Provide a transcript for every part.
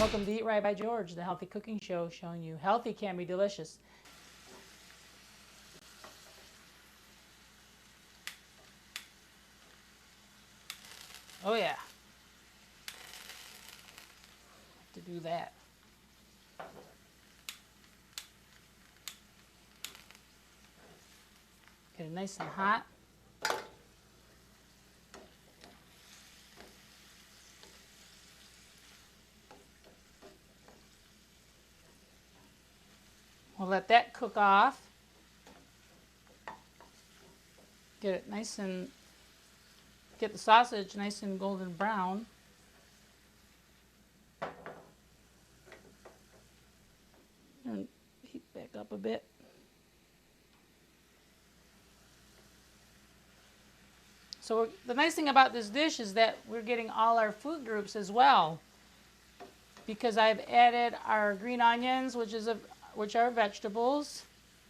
Welcome to Eat Right by George, the healthy cooking show showing you healthy can be delicious. Oh yeah, to do that. Get it nice and hot. We'll let that cook off. Get it nice and get the sausage nice and golden brown. And heat back up a bit. So the nice thing about this dish is that we're getting all our food groups as well, because I've added our green onions, which are vegetables.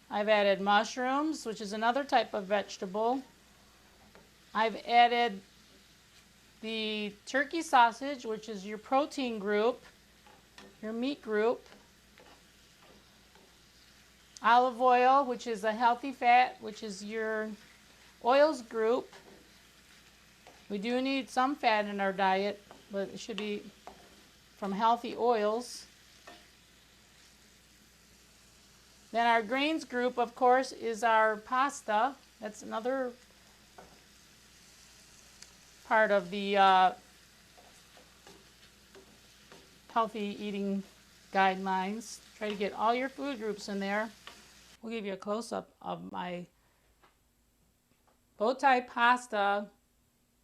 I've added mushrooms, which is another type of vegetable. I've added the turkey sausage, which is your protein group, your meat group. Olive oil, which is a healthy fat, which is your oils group. We do need some fat in our diet, but it should be from healthy oils. Then our grains group, of course, is our pasta. That's another part of the healthy eating guidelines. Try to get all your food groups in there. We'll give you a close-up of my bow tie pasta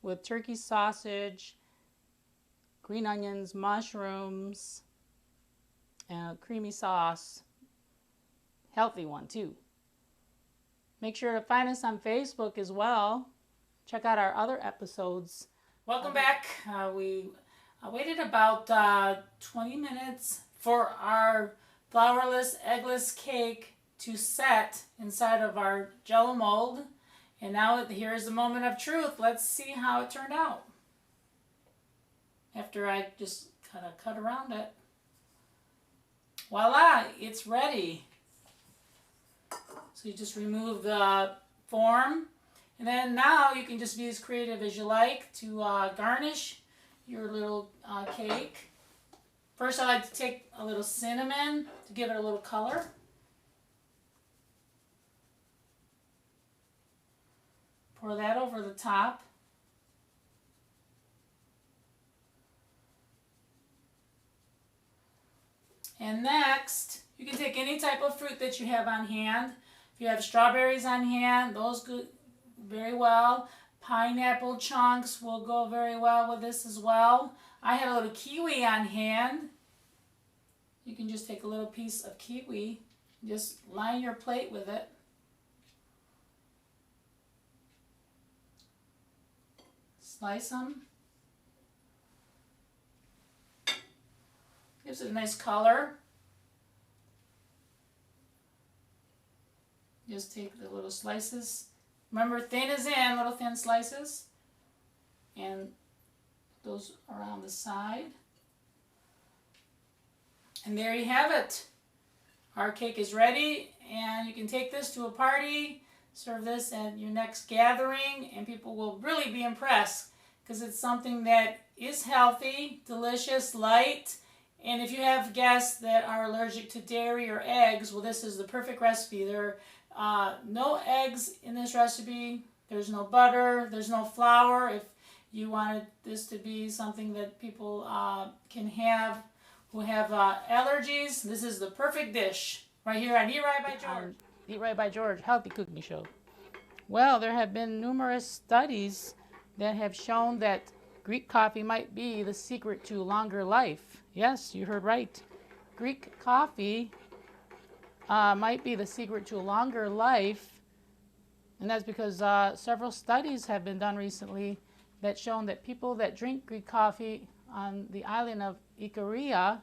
with turkey sausage, green onions, mushrooms, and a creamy sauce. Healthy one too. Make sure to find us on Facebook as well. Check out our other episodes. Welcome back. We waited about 20 minutes for our flourless, eggless cake to set inside of our Jello mold. And now here's the moment of truth. Let's see how it turned out. After I just kind of cut around it. Voila, it's ready. So you just remove the form. And then now you can just be as creative as you like to garnish your little cake. First I like to take a little cinnamon to give it a little color. Pour that over the top. And next, you can take any type of fruit that you have on hand. If you have strawberries on hand, those go very well. Pineapple chunks will go very well with this as well. I had a little kiwi on hand. You can just take a little piece of kiwi, just line your plate with it. Slice them. Gives it a nice color. Just take the little slices. Remember, thin is in, little thin slices. And those around the side. And there you have it. Our cake is ready, and you can take this to a party, serve this at your next gathering, and people will really be impressed because it's something that is healthy, delicious, light. And if you have guests that are allergic to dairy or eggs, well, this is the perfect recipe. There are no eggs in this recipe. There's no butter. There's no flour. If you wanted this to be something that people can have who have allergies, this is the perfect dish right here on Eat Right by George. Eat Right by George, healthy cooking show. Well, there have been numerous studies that have shown that Greek coffee might be the secret to longer life. Yes, you heard right. Greek coffee might be the secret to longer life, and that's because several studies have been done recently that shown that people that drink Greek coffee on the island of Eatright,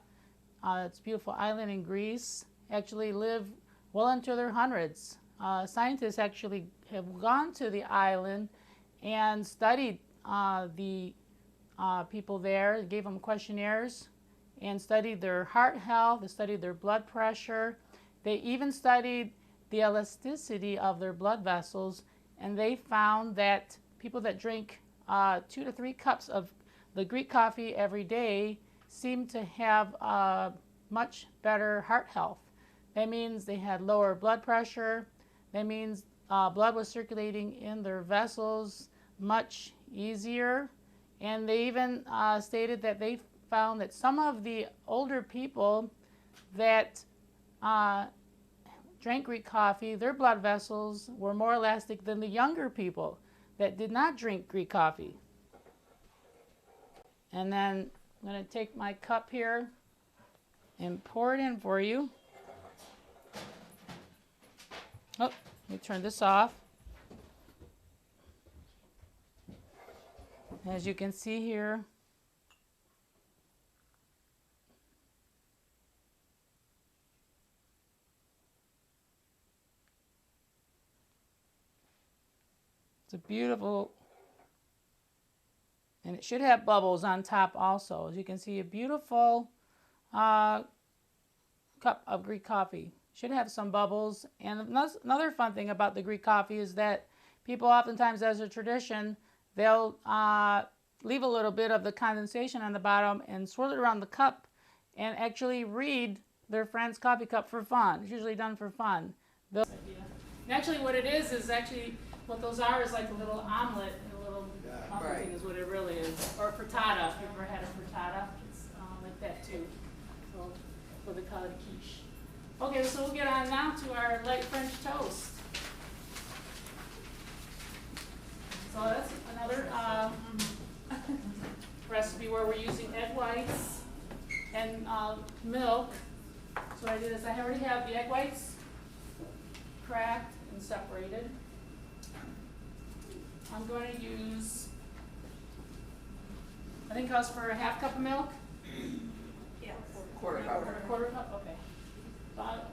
it's a beautiful island in Greece, actually live well into their hundreds. Scientists actually have gone to the island and studied the people there, gave them questionnaires, and studied their heart health, they studied their blood pressure, they even studied the elasticity of their blood vessels, and they found that people that drink 2 to 3 cups of the Greek coffee every day seemed to have much better heart health. That means they had lower blood pressure. That means blood was circulating in their vessels much easier. And they even stated that they found that some of the older people that drank Greek coffee, their blood vessels were more elastic than the younger people that did not drink Greek coffee. And then I'm going to take my cup here and pour it in for you. Oh, let me turn this off. As you can see here, it's a beautiful, and it should have bubbles on top also. As you can see, a beautiful cup of Greek coffee. Should have some bubbles. And another fun thing about the Greek coffee is that people oftentimes, as a tradition, they'll leave a little bit of the condensation on the bottom and swirl it around the cup and actually read their friend's coffee cup for fun. It's usually done for fun. And actually what it is actually, what those are is like a little omelet, and a little muffin thing is what it really is. Or frittata, if you've ever had a frittata, it's like that too. So, what they call it a quiche. Okay, so we'll get on now to our light French toast. So that's another recipe where we're using egg whites and milk. So what I did is I already have the egg whites cracked and separated. I'm going to use, I think it calls for a half cup of milk. Yeah. Quarter cup. A quarter cup, okay.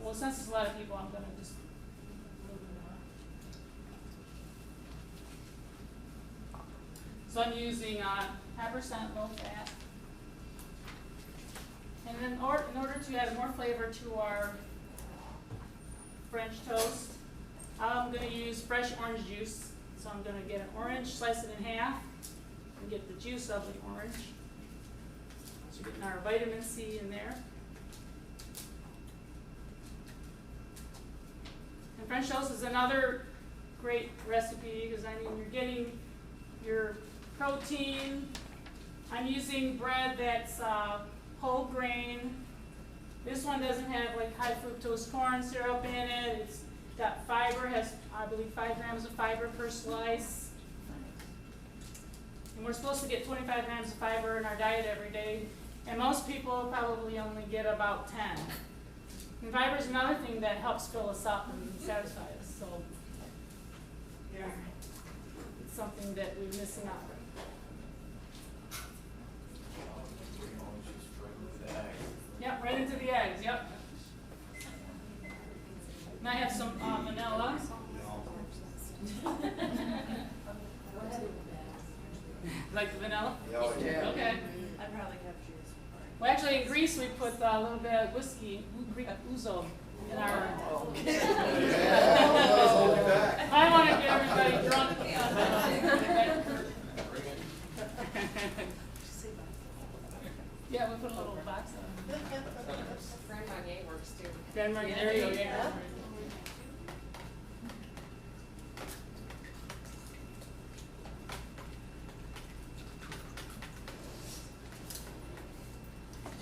Well, since it's a lot of people, I'm going to just a little bit more. So I'm using 5% low fat. And then in order to add more flavor to our French toast, I'm going to use fresh orange juice. So I'm going to get an orange, slice it in half, and get the juice of the orange. So we're getting our vitamin C in there. And French toast is another great recipe because, I mean, you're getting your protein. I'm using bread that's whole grain. This one doesn't have like high fructose corn syrup in it. It's got fiber, has I believe 5 grams of fiber per slice. And we're supposed to get 25 grams of fiber in our diet every day. And most people probably only get about 10. And fiber is another thing that helps fill us up and satisfy us. So yeah, it's something that we're missing out on. Yep, right into the eggs, yep. And I have some vanilla. Like the vanilla? Yeah. Okay. I'd probably have juice. Well, actually, in Greece, we put a little bit of whiskey, Greek ouzo, in our. I want to get everybody drunk. Yeah, we put a little box on. Grand Marnier works too. Grand Marnier, there you go. Yeah.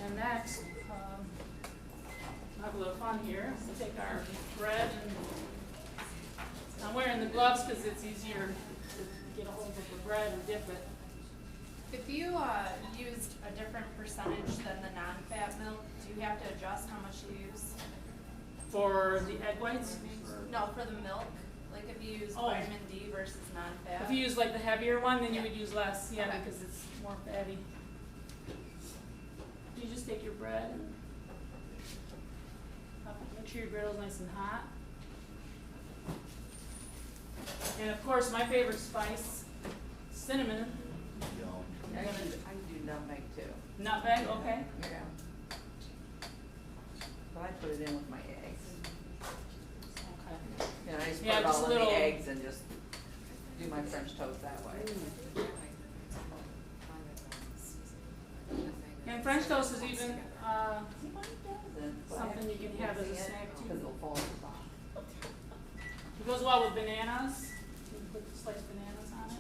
And next, have a little fun here. We'll take our bread, and I'm wearing the gloves because it's easier to get a hold of the bread and dip it. If you used a different percentage than the non-fat milk, do you have to adjust how much you use? For the egg whites? No, for the milk. Like if you use vitamin D versus non-fat. If you use like the heavier one, then you Yeah. would use less, yeah, Okay. because it's more fatty. You just take your bread and make sure your griddle's nice and hot. And of course, my favorite spice, cinnamon. I do nutmeg too. Nutmeg, okay. Yeah. you can have as a snack too. Because it'll fall in the box. It goes well with bananas. You can put sliced bananas on it.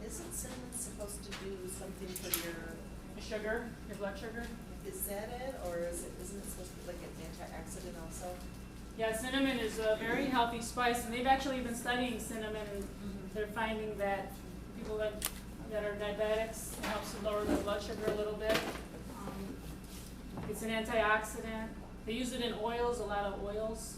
Isn't cinnamon supposed to do something for your, Sugar, your blood sugar. is that it, or isn't it supposed to be like an antioxidant also? Yeah, cinnamon is a very healthy spice, and they've actually been studying cinnamon, and they're finding that people that are diabetics, it helps to lower their blood sugar a little bit. It's an antioxidant. They use it in oils, a lot of oils.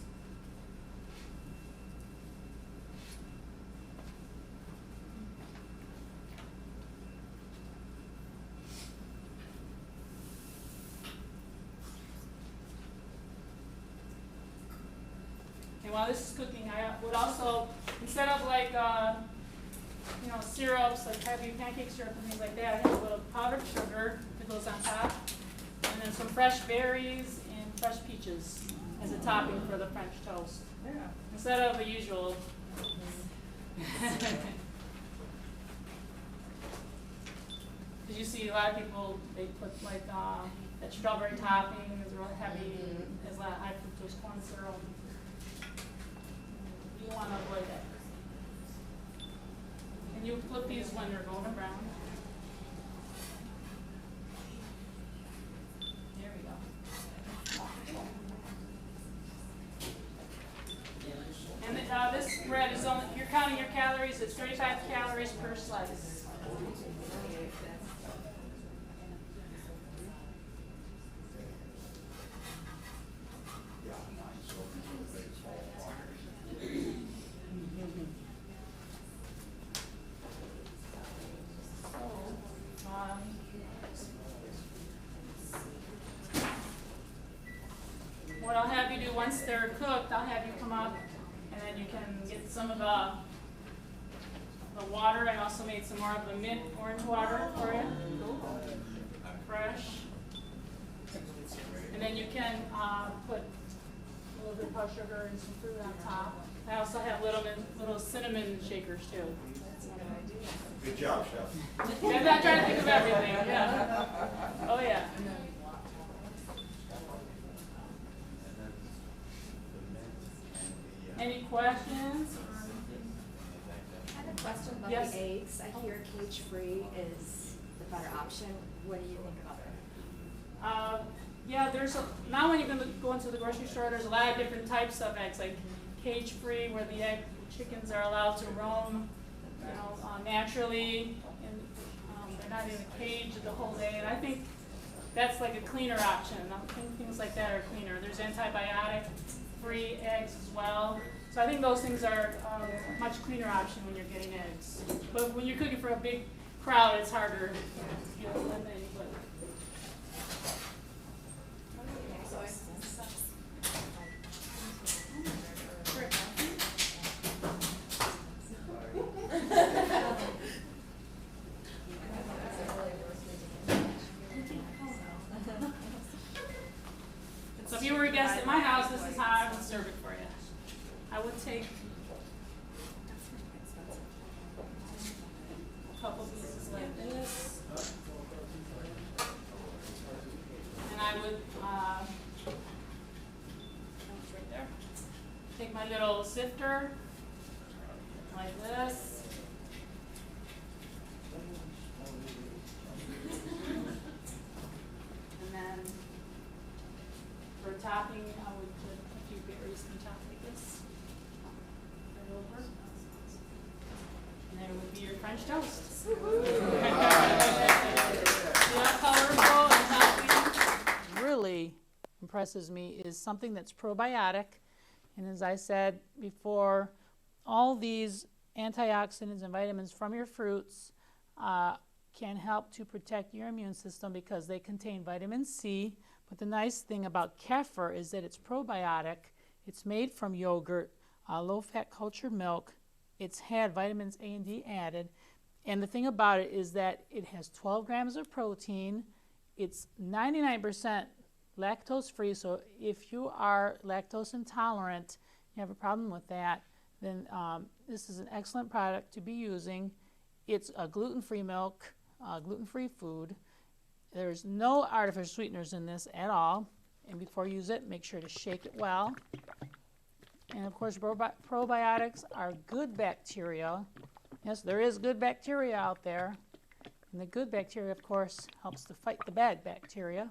And while this is cooking, I would also, instead of like, syrups, like heavy pancake syrup and things like that, I have a little powdered sugar that goes on top, and then some fresh berries and fresh peaches as a topping for the French toast, Yeah. instead of the usual. Did you see a lot of people, they put like, that strawberry topping is really heavy, has a lot of high fructose corn syrup. You want to avoid that. And you flip these when they're golden brown. There we go. And this bread is only, you're counting your calories, it's 35 calories per slice. What I'll have you do once they're cooked, I'll have you come up and then you can get some of the water. I also made some more of the mint orange water for you. Fresh. And then you can put a little bit of powdered sugar and some fruit on top. I also have little cinnamon shakers too. Good job, Chef. I'm not trying to think of everything, yeah. Oh yeah. Any questions? I have a question about Yes. the eggs. I hear cage-free is the better option. What do you think about it? Yeah, now when you go into the grocery store, there's a lot of different types of eggs, like cage-free, where the chickens are allowed to roam, naturally, and they're not in a cage the whole day. And I think that's like a cleaner option. I think things like that are cleaner. There's antibiotic-free eggs as well. So I think those things are a much cleaner option when you're getting eggs. But when you're cooking for a big crowd, it's harder. Than anybody. So if you were a guest at my house, this is how I would serve it for you. I would take a couple pieces like this, and I would, right there, take my little sifter, like this. And then for topping, I would put a few berries on top like this. Right over. And there would be your French toast. See how colorful and healthy? Really impresses me is something that's probiotic. And as I said before, all these antioxidants and vitamins from your fruits can help to protect your immune system because they contain vitamin C. But the nice thing about kefir is that it's probiotic. It's made from yogurt, low-fat cultured milk. It's had vitamins A and D added. And the thing about it is that it has 12 grams of protein. It's 99% lactose-free. So if you are lactose intolerant, you have a problem with that, then this is an excellent product to be using. it's a gluten-free milk, gluten-free food. There's no artificial sweeteners in this at all. And before you use it, make sure to shake it well. And of course, probiotics are good bacteria. Yes, there is good bacteria out there. And the good bacteria, of course, helps to fight the bad bacteria.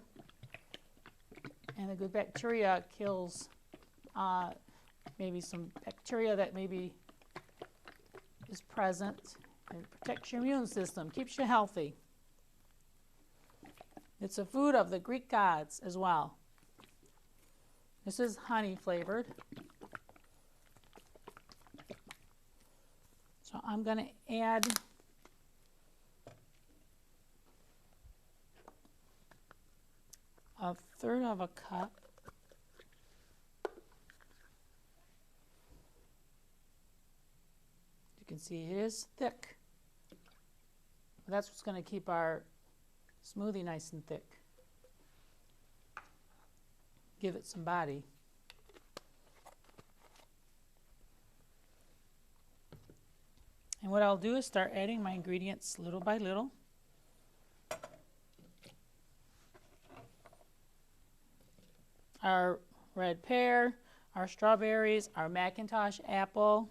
And the good bacteria kills maybe some bacteria that maybe is present. It protects your immune system, keeps you healthy. It's a food of the Greek gods as well. This is honey flavored. So I'm going to add a third of a cup. You can see it is thick. That's what's going to keep our smoothie nice and thick. Give it some body. And what I'll do is start adding my ingredients little by little. Our red pear, our strawberries, our Macintosh apple,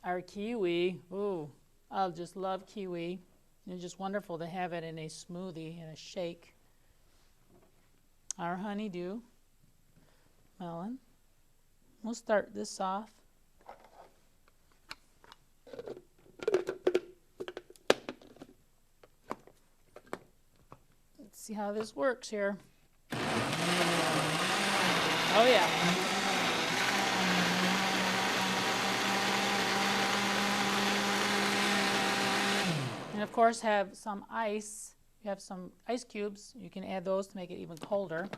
our kiwi. Ooh, I just love kiwi. It's just wonderful to have it in a smoothie, in a shake. Our honeydew melon. We'll start this off. Let's see how this works here. Oh yeah. And of course have some ice. You have some ice cubes. You can add those to make it even colder.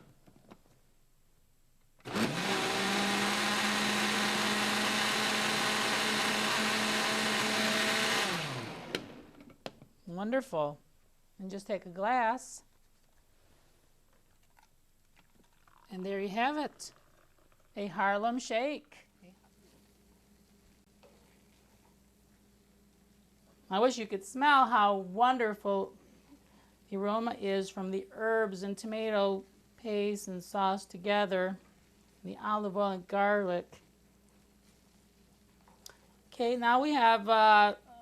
Wonderful. And just take a glass. And there you have it. A Harlem Shake. I wish you could smell how wonderful the aroma is from the herbs and tomato paste and sauce together, the olive oil and garlic. Okay, now we have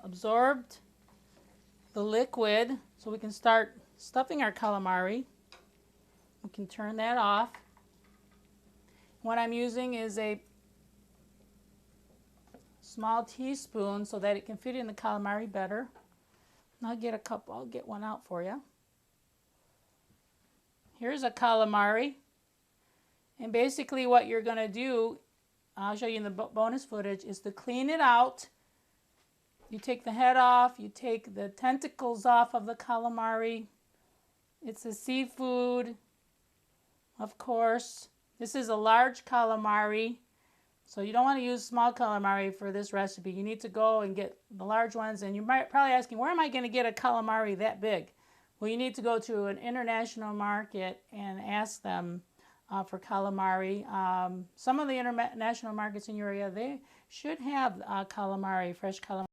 absorbed the liquid, so we can start stuffing our calamari. We can turn that off. What I'm using is a small teaspoon so that it can fit in the calamari better. And I'll get a cup, I'll get one out for you. Here's a calamari. And basically what you're going to do, I'll show you in the bonus footage, is to clean it out. You take the head off, you take the tentacles off of the calamari. It's a seafood, of course. This is a large calamari, so you don't want to use small calamari for this recipe. You need to go and get the large ones, and you're probably asking, where am I going to get a calamari that big? Well, you need to go to an international market and ask them for calamari. Some of the international markets in your area, they should have calamari, fresh calamari.